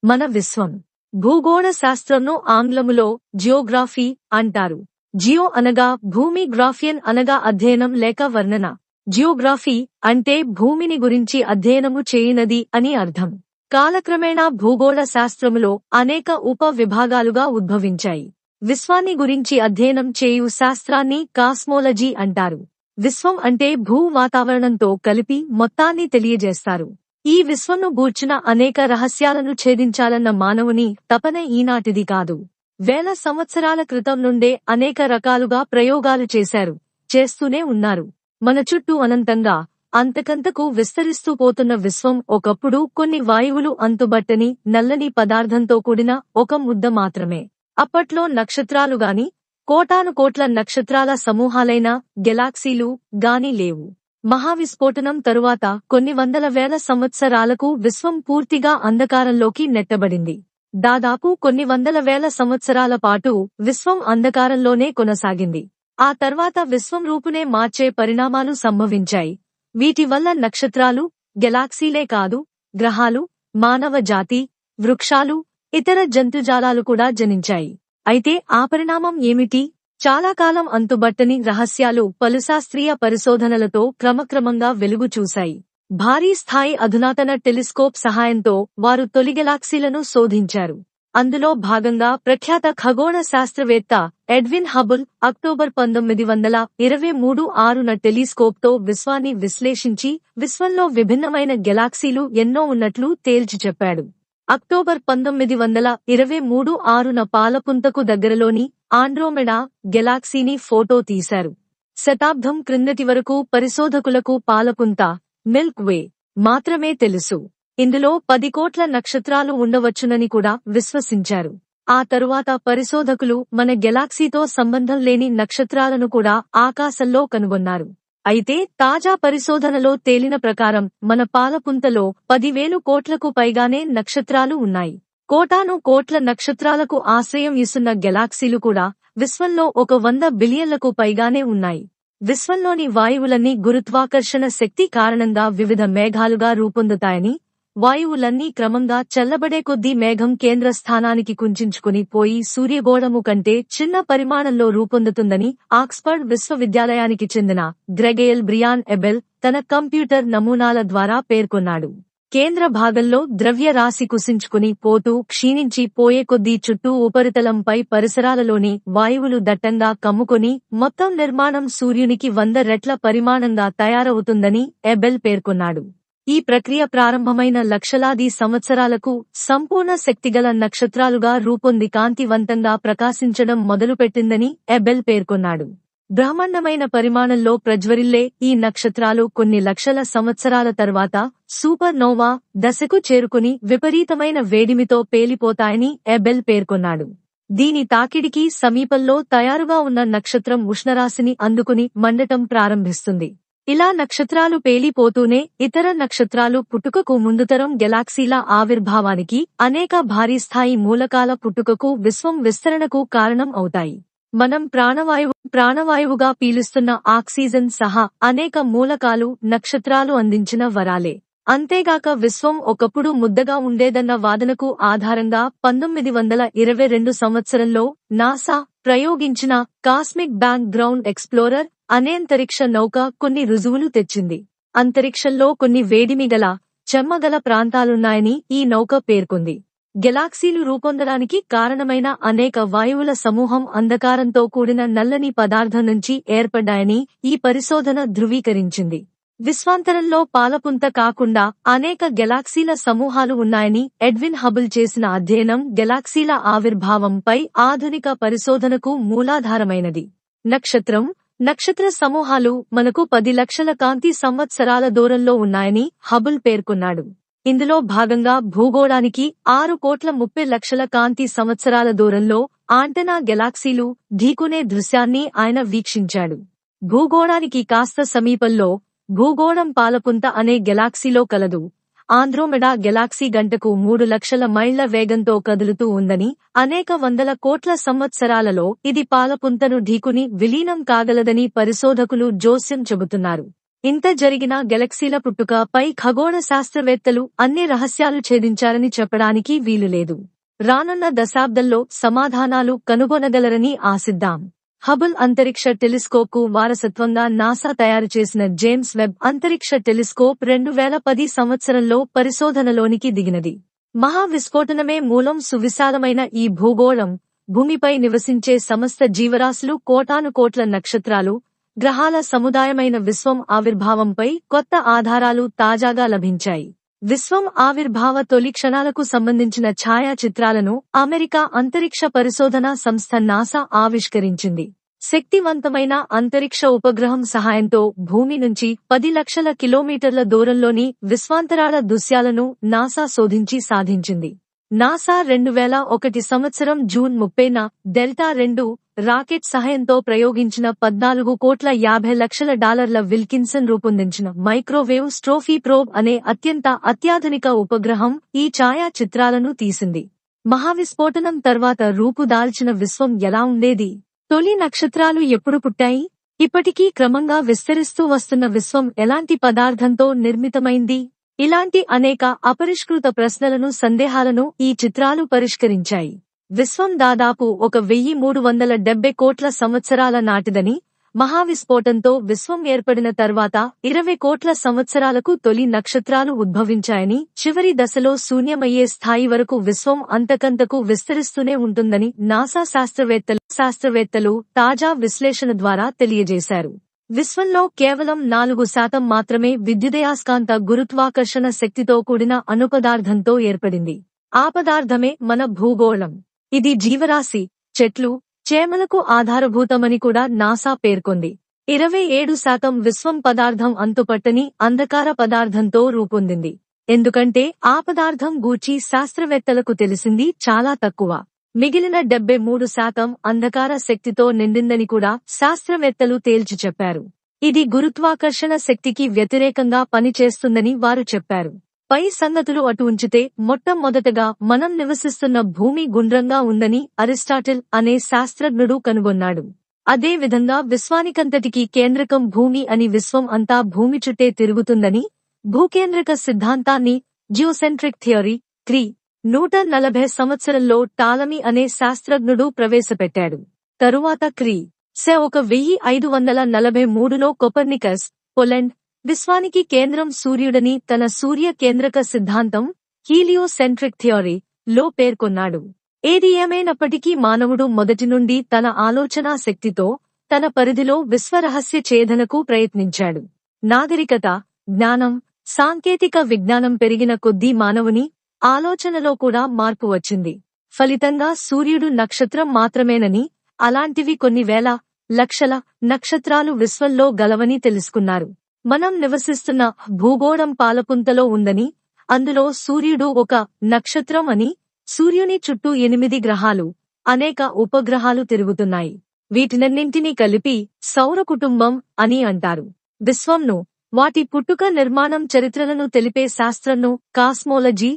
మన విశ్వం. భూగోళ శాస్త్రంను ఆంగ్లములో జియోగ్రఫీ అంటారు. జియో అనగా భూమి, గ్రాఫియన్ అనగా అధ్యయనం లేక వర్ణన. జియోగ్రఫీ అంటే భూమిని గురించి అధ్యయనము చేయునది అని అర్థం. కాలక్రమేణా భూగోళ శాస్త్రములో అనేక ఉప విభాగాలుగా ఉద్భవించాయి. విశ్వాన్ని గురించి అధ్యయనం చేయు శాస్త్రాన్ని కాస్మోలజీ అంటారు. విశ్వం అంటే భూ వాతావరణంతో కలిపి మొత్తాన్ని తెలియజేస్తారు. ఈ విశ్వంను గూర్చిన అనేక రహస్యాలను ఛేదించాలన్న మానవుని తపన ఈనాటిది కాదు. వేల సంవత్సరాల క్రితం నుండే అనేక రకాలుగా ప్రయోగాలు చేస్తూనే ఉన్నారు. మన చుట్టూ అనంతంగా అంతకంతకు విస్తరిస్తూ పోతున్న విశ్వం ఒకప్పుడు కొన్ని వాయువులు అంతుబట్టని నల్లని పదార్థంతో కూడిన ఒక ముద్ద మాత్రమే. అప్పట్లో నక్షత్రాలు గాని, కోటానుకోట్ల నక్షత్రాల సమూహాలైన గెలాక్సీలు గాని లేవు. మహావిస్ఫోటనం తరువాత కొన్ని వందల వేల సంవత్సరాలకు విశ్వం పూర్తిగా అంధకారంలోకి నెట్టబడింది. దాదాపు కొన్ని వందల వేల సంవత్సరాల పాటు విశ్వం అంధకారంలోనే కొనసాగింది. ఆ తర్వాత విశ్వం రూపునే మార్చే పరిణామాలు సంభవించాయి. వీటి వల్ల నక్షత్రాలు, గెలాక్సీలే కాదు, గ్రహాలు, మానవ జాతి, వృక్షాలు, ఇతర జంతుజాలాలు కూడా జనించాయి. అయితే ఆ పరిణామం ఏమిటి? చాలా కాలం అంతుబట్టని రహస్యాలు పలు శాస్త్రీయ పరిశోధనలతో క్రమక్రమంగా వెలుగు చూశాయి. భారీ స్థాయి అధునాతన టెలిస్కోప్ సహాయంతో వారు తొలి గెలాక్సీలను శోధించారు. అందులో భాగంగా ప్రఖ్యాత ఖగోళ శాస్త్రవేత్త ఎడ్విన్ హబుల్ అక్టోబర్ 1923 టెలిస్కోప్తో విశ్వాన్ని విశ్లేషించి విశ్వంలో విభిన్నమైన గెలాక్సీలు ఎన్నో ఉన్నట్లు తేల్చి చెప్పాడు. అక్టోబర్ 1923 పాలపుంతకు దగ్గరలోని ఆండ్రోమెడా గెలాక్సీని ఫోటో తీశారు. శతాబ్దం క్రిందటి వరకు పరిశోధకులకు పాలపుంత, మిల్క్ వే మాత్రమే తెలుసు. ఇందులో 10 కోట్ల నక్షత్రాలు ఉండవచ్చునని కూడా విశ్వసించారు. ఆ తరువాత పరిశోధకులు మన గెలాక్సీతో సంబంధం లేని నక్షత్రాలను కూడా ఆకాశంలో కనుగొన్నారు. అయితే తాజా పరిశోధనలో తేలిన ప్రకారం మన పాలపుంతలో 10,000 కోట్లకు పైగానే నక్షత్రాలు ఉన్నాయి. కోటాను కోట్ల నక్షత్రాలకు ఆశ్రయం ఇస్తున్న గెలాక్సీలు కూడా విశ్వంలో 100 బిలియన్లకు పైగానే ఉన్నాయి. విశ్వంలోని వాయువులన్నీ గురుత్వాకర్షణ శక్తి కారణంగా వివిధ మేఘాలుగా రూపొందుతాయని, వాయువులన్నీ క్రమంగా చల్లబడే కొద్దీ మేఘం కేంద్ర స్థానానికి కుంచుకుని పోయి సూర్యగోళము కంటే చిన్న పరిమాణంలో రూపొందుతుందని ఆక్స్ఫర్డ్ విశ్వవిద్యాలయానికి చెందిన గ్రెగయల్ బ్రియాన్ ఎబెల్ తన కంప్యూటర్ నమూనాల ద్వారా పేర్కొన్నాడు. కేంద్ర భాగంలో ద్రవ్య రాశి కుసించుకుని పోతూ క్షీణించి పోయే కొద్దీ చుట్టూ ఉపరితలంపై పరిసరాలలోని వాయువులు దట్టంగా కమ్ముకొని మొత్తం నిర్మాణం సూర్యునికి 100 రెట్ల పరిమాణంగా తయారవుతుందని ఎబెల్ పేర్కొన్నాడు. ఈ ప్రక్రియ ప్రారంభమైన లక్షలాది సంవత్సరాలకు సంపూర్ణ శక్తిగల నక్షత్రాలుగా రూపొంది కాంతివంతంగా ప్రకాశించడం మొదలుపెట్టిందని ఎబెల్ పేర్కొన్నాడు. బ్రహ్మాండమైన పరిమాణంలో ప్రజ్వరిల్లే ఈ నక్షత్రాలు కొన్ని లక్షల సంవత్సరాల తర్వాత సూపర్ నోవా దశకు చేరుకుని విపరీతమైన వేడిమితో పేలిపోతాయని ఎబెల్ పేర్కొన్నాడు. దీని తాకిడికి సమీపంలో తయారుగా ఉన్న నక్షత్రం ఉష్ణరాశిని అందుకుని మండటం ప్రారంభిస్తుంది. ఇలా నక్షత్రాలు పేలిపోతూనే ఇతర నక్షత్రాలు పుట్టుకకు ముందుతరం గెలాక్సీల ఆవిర్భావానికి, అనేక భారీ స్థాయి మూలకాల పుట్టుకకు, విశ్వం విస్తరణకు కారణం అవుతాయి. మనం ప్రాణవాయువుగా పీలుస్తున్న ఆక్సిజన్ సహా అనేక మూలకాలు నక్షత్రాలు అందించిన వరాలే. అంతేగాక విశ్వం ఒకప్పుడు ముద్దగా ఉండేదన్న వాదనకు ఆధారంగా 1922 సంవత్సరంలో నాసా ప్రయోగించిన కాస్మిక్ బ్యాక్ గ్రౌండ్ ఎక్స్ప్లోరర్ అనే అంతరిక్ష నౌక కొన్ని రుజువులు తెచ్చింది. అంతరిక్షంలో కొన్ని వేడిమిగల, చెమ్మగల ప్రాంతాలున్నాయని ఈ నౌక పేర్కొంది. గెలాక్సీలు రూపొందడానికి కారణమైన అనేక వాయువుల సమూహం అంధకారంతో కూడిన నల్లని పదార్థం నుంచి ఏర్పడ్డాయని ఈ పరిశోధన ధృవీకరించింది. విశ్వాంతరంలో పాలపుంత కాకుండా అనేక గెలాక్సీల సమూహాలు ఉన్నాయని ఎడ్విన్ హబుల్ చేసిన అధ్యయనం గెలాక్సీల ఆవిర్భావంపై ఆధునిక పరిశోధనకు మూలాధారమైనది. నక్షత్ర సమూహాలు మనకు 10 లక్షల కాంతి సంవత్సరాల దూరంలో ఉన్నాయని హబుల్ పేర్కొన్నాడు. ఇందులో భాగంగా భూగోళానికి 6,30,00,000 కాంతి సంవత్సరాల దూరంలో ఆంటెనా గెలాక్సీలు ఢీకునే దృశ్యాన్ని ఆయన వీక్షించాడు. భూగోళానికి కాస్త సమీపంలో భూగోళం పాలపుంత అనే గెలాక్సీలో కలదు. ఆండ్రోమెడా గెలాక్సీ గంటకు 3 లక్షల మైళ్ల వేగంతో కదులుతూ ఉందని, అనేక వందల కోట్ల సంవత్సరాలలో ఇది పాలపుంతను ఢీకుని విలీనం కాగలదని పరిశోధకులు జోస్యం చెబుతున్నారు. ఇంత జరిగినా గెలక్సీల పుట్టుకపై ఖగోళ శాస్త్రవేత్తలు అన్ని రహస్యాలు ఛేదించారని చెప్పడానికి వీలులేదు. రానున్న దశాబ్దంలో సమాధానాలు కనుగొనగలరని ఆశిద్దాం. హబుల్ అంతరిక్ష టెలిస్కోప్కు వారసత్వంగా నాసా తయారుచేసిన జేమ్స్ వెబ్ అంతరిక్ష టెలిస్కోప్ 2010 సంవత్సరంలో పరిశోధనలోనికి దిగినది. మహా విస్ఫోటనమే మూలం. సువిశాలమైన ఈ భూగోళం, భూమిపై నివసించే సమస్త జీవరాశులు, కోటానుకోట్ల నక్షత్రాలు, గ్రహాల సముదాయమైన విశ్వం ఆవిర్భావంపై కొత్త ఆధారాలు తాజాగా లభించాయి. విశ్వం ఆవిర్భావ తొలి క్షణాలకు సంబంధించిన ఛాయాచిత్రాలను అమెరికా అంతరిక్ష పరిశోధనా సంస్థ నాసా ఆవిష్కరించింది. శక్తివంతమైన అంతరిక్ష ఉపగ్రహం సహాయంతో భూమి నుంచి 10 లక్షల కిలోమీటర్ల దూరంలోని విశ్వాంతరాళ దృశ్యాలను నాసా శోధించి సాధించింది. నాసా 2001 సంవత్సరం జూన్ 30న డెల్టా-2 రాకెట్ సహాయంతో ప్రయోగించిన $14.50 కోట్ల విల్కిన్సన్ రూపొందించిన మైక్రోవేవ్ స్ట్రోఫీ ప్రోబ్ అనే అత్యాధునిక ఉపగ్రహం ఈ ఛాయాచిత్రాలను తీసింది. మహావిస్ఫోటనం తర్వాత రూపుదాల్చిన విశ్వం ఎలా ఉండేది? తొలి నక్షత్రాలు ఎప్పుడు పుట్టాయి? ఇప్పటికీ క్రమంగా విస్తరిస్తూ వస్తున్న విశ్వం ఎలాంటి పదార్థంతో నిర్మితమైంది? ఇలాంటి అనేక అపరిష్కృత ప్రశ్నలను, సందేహాలను ఈ చిత్రాలు పరిష్కరించాయి. విశ్వం దాదాపు 1370 కోట్ల సంవత్సరాల నాటిదని, మహావిస్ఫోటంతో విశ్వం ఏర్పడిన తర్వాత 20 కోట్ల సంవత్సరాలకు తొలి నక్షత్రాలు ఉద్భవించాయని, చివరి దశలో శూన్యమయ్యే స్థాయి వరకు విశ్వం అంతకంతకు విస్తరిస్తూనే ఉంటుందని నాసా శాస్త్రవేత్తలు తాజా విశ్లేషణ ద్వారా తెలియజేశారు. విశ్వంలో కేవలం 4% మాత్రమే విద్యుదయస్కాంత గురుత్వాకర్షణ శక్తితో కూడిన అణుపదార్థంతో ఏర్పడింది. ఆ పదార్థమే మన భూగోళం. ఇది జీవరాశి, చెట్లు, చేమలకు ఆధారభూతమని కూడా నాసా పేర్కొంది. 27% విశ్వం పదార్థం అంతుపట్టని అంధకార పదార్థంతో రూపొందింది. ఎందుకంటే ఆ పదార్థం గూర్చి శాస్త్రవేత్తలకు తెలిసింది చాలా తక్కువ. మిగిలిన 73% అంధకార శక్తితో నిండిందని కూడా శాస్త్రవేత్తలు తేల్చి చెప్పారు. ఇది గురుత్వాకర్షణ శక్తికి వ్యతిరేకంగా పనిచేస్తుందని వారు చెప్పారు. పై సంగతులు అటు ఉంచితే మొట్టమొదటగా మనం నివసిస్తున్న భూమి గుండ్రంగా ఉందని అరిస్టాటిల్ అనే శాస్త్రజ్ఞుడు కనుగొన్నాడు. అదే విధంగా విశ్వానికంతటికీ కేంద్రకం భూమి అని, విశ్వం అంతా భూమి చుట్టే తిరుగుతుందని, భూకేంద్రక సిద్ధాంతాన్ని జియోసెంట్రిక్ థియరీ క్రీ. 140 సంవత్సరంలో టాలమీ అనే శాస్త్రజ్ఞుడు ప్రవేశపెట్టాడు. తరువాత క్రీ. సె 1543లో కొపర్నికస్, పోలాండ్, విశ్వానికి కేంద్రం సూర్యుడని తన సూర్య కేంద్రక సిద్ధాంతం హీలియోసెంట్రిక్ థియరీ లో పేర్కొన్నాడు. ఏది ఏమైనప్పటికీ మానవుడు మొదటి నుండి తన ఆలోచనా శక్తితో తన పరిధిలో విశ్వరహస్య ఛేదనకు ప్రయత్నించాడు. నాగరికత, జ్ఞానం, సాంకేతిక విజ్ఞానం పెరిగిన కొద్దీ మానవుని ఆలోచనలో కూడా మార్పు వచ్చింది. ఫలితంగా సూర్యుడు నక్షత్రం మాత్రమేనని, అలాంటివి కొన్ని వేల, లక్షల నక్షత్రాలు విశ్వంలో గలవని తెలుసుకున్నారు. మనం నివసిస్తున్న భూగోళం పాలపుంతలో ఉందని, అందులో సూర్యుడు ఒక నక్షత్రం అని, సూర్యుని చుట్టూ 8 గ్రహాలు, అనేక ఉపగ్రహాలు తిరుగుతున్నాయి. వీటినన్నింటినీ కలిపి సౌర కుటుంబం అని అంటారు. విశ్వంను, వాటి పుట్టుక, నిర్మాణం, చరిత్రలను తెలిపే శాస్త్రంను కాస్మోలజీ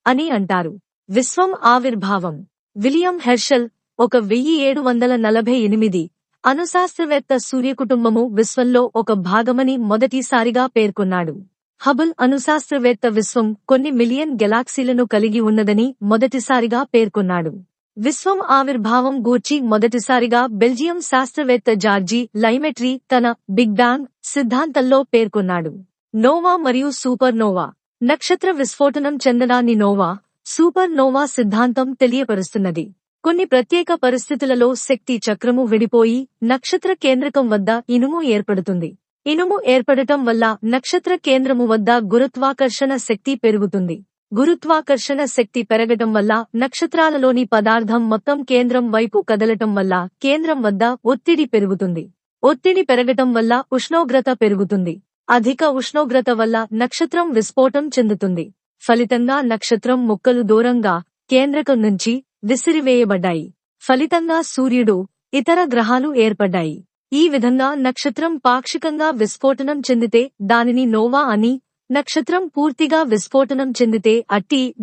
అని అంటారు. విశ్వం ఆవిర్భావం. విలియం హెర్షెల్ 1748 అణుశాస్త్రవేత్త సూర్యకుటుంబము విశ్వంలో ఒక భాగమని మొదటిసారిగా పేర్కొన్నాడు. హబుల్ అణుశాస్త్రవేత్త విశ్వం కొన్ని మిలియన్ గెలాక్సీలను కలిగి ఉన్నదని మొదటిసారిగా పేర్కొన్నాడు. విశ్వం ఆవిర్భావం గూర్చి మొదటిసారిగా బెల్జియం శాస్త్రవేత్త జార్జీ లైమెట్రీ తన బిగ్ బ్యాంగ్ సిద్ధాంతంలో పేర్కొన్నాడు. నోవా మరియు సూపర్ నోవా. నక్షత్ర విస్ఫోటనం చెందడాన్ని నోవా, సూపర్ నోవా సిద్ధాంతం తెలియపరుస్తున్నది. కొన్ని ప్రత్యేక పరిస్థితులలో శక్తి చక్రము విడిపోయి నక్షత్ర కేంద్రకం వద్ద ఇనుము ఏర్పడుతుంది. ఇనుము ఏర్పడటం వల్ల నక్షత్ర కేంద్రము వద్ద గురుత్వాకర్షణ శక్తి పెరుగుతుంది. గురుత్వాకర్షణ శక్తి పెరగటం వల్ల నక్షత్రాలలోని పదార్థం మొత్తం కేంద్రం వైపు కదలటం వల్ల కేంద్రం వద్ద ఒత్తిడి పెరుగుతుంది. ఒత్తిడి పెరగటం వల్ల ఉష్ణోగ్రత పెరుగుతుంది. అధిక ఉష్ణోగ్రత వల్ల నక్షత్రం విస్ఫోటం చెందుతుంది. ఫలితంగా నక్షత్రం ముక్కలు దూరంగా కేంద్రకం నుంచి విసిరివేయబడ్డాయి. ఫలితంగా సూర్యుడు, ఇతర గ్రహాలు ఏర్పడ్డాయి. ఈ విధంగా నక్షత్రం పాక్షికంగా విస్ఫోటనం చెందితే దానిని నోవా అని, నక్షత్రం పూర్తిగా విస్ఫోటనం చెందితే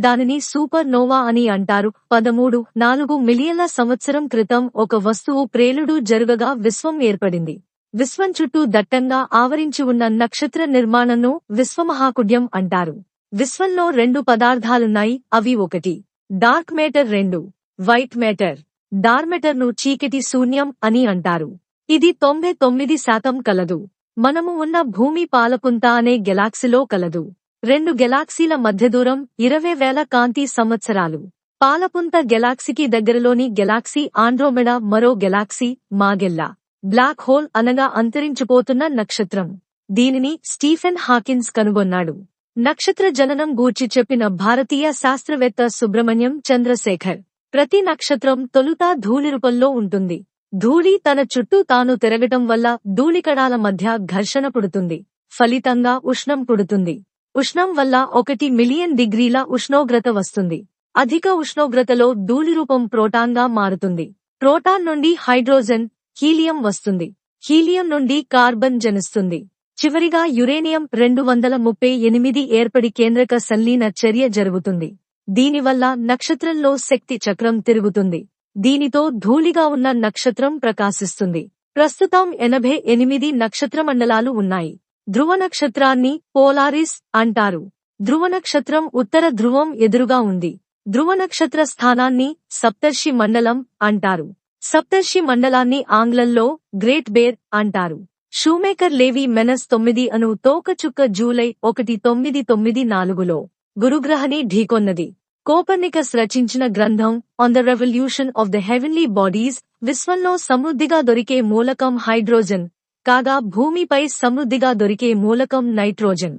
దానిని సూపర్ నోవా అని అంటారు. 13.4 మిలియన్ల సంవత్సరం క్రితం ఒక వస్తువు ప్రేలుడు జరుగగా విశ్వం ఏర్పడింది. విశ్వం చుట్టూ దట్టంగా ఆవరించి ఉన్న నక్షత్ర నిర్మాణంను విశ్వమహాకుడ్యం అంటారు. విశ్వంలో 2 పదార్థాలున్నాయి. అవి 1 డార్క్ మేటర్, 2 వైట్ మేటర్. డార్మెటర్ను చీకటి శూన్యం అని అంటారు. ఇది 99% కలదు. మనము ఉన్న భూమి పాలపుంత అనే గెలాక్సీలో కలదు. 2 గెలాక్సీల మధ్య దూరం 20,000 కాంతి సంవత్సరాలు. పాలపుంత గెలాక్సీకి దగ్గరలోని గెలాక్సీ ఆండ్రోమెడా, మరో గెలాక్సీ మాగెల్లా. బ్లాక్ హోల్ అనగా అంతరించిపోతున్న నక్షత్రం. దీనిని స్టీఫెన్ హాకిన్స్ కనుగొన్నాడు. నక్షత్ర జననం గూర్చి చెప్పిన భారతీయ శాస్త్రవేత్త సుబ్రహ్మణ్యం చంద్రశేఖర్. ప్రతి నక్షత్రం తొలుత ధూళి రూపంలో ఉంటుంది. ధూళి తన చుట్టూ తాను తిరగటం వల్ల ధూళికణాల మధ్య ఘర్షణ పుడుతుంది. ఫలితంగా ఉష్ణం పుడుతుంది. ఉష్ణం వల్ల 1 మిలియన్ డిగ్రీల ఉష్ణోగ్రత వస్తుంది. అధిక ఉష్ణోగ్రతలో ధూళిరూపం ప్రోటాన్గా మారుతుంది. ప్రోటాన్ నుండి హైడ్రోజన్, హీలియం వస్తుంది. హీలియం నుండి కార్బన్ జనిస్తుంది. చివరిగా యురేనియం 238 ఏర్పడి కేంద్రక సంలీన చర్య జరుగుతుంది. దీనివల్ల నక్షత్రంలో శక్తి చక్రం తిరుగుతుంది. దీనితో ధూళిగా ఉన్న నక్షత్రం ప్రకాశిస్తుంది. ప్రస్తుతం 88 నక్షత్రమండలాలు ఉన్నాయి. ధ్రువ నక్షత్రాన్ని పోలారిస్ అంటారు. ధ్రువ నక్షత్రం ఉత్తర ధ్రువం ఎదురుగా ఉంది. ధ్రువ నక్షత్ర స్థానాన్ని సప్తర్షి మండలం అంటారు. సప్తర్షి మండలాన్ని ఆంగ్లంలో గ్రేట్ బేర్ అంటారు. షూమేకర్ లేవి మెనస్ 9 అను తోకచుక్క జూలై 1994లో గురుగ్రహాన్ని ఢీకొన్నది. కోపర్నికస్ రచించిన గ్రంథం on the revolution of the heavenly bodies విశ్వంలో సమృద్ధిగా దొరికే మూలకం హైడ్రోజన్ కాగా భూమిపై సమృద్ధిగా దొరికే మూలకం నైట్రోజన్.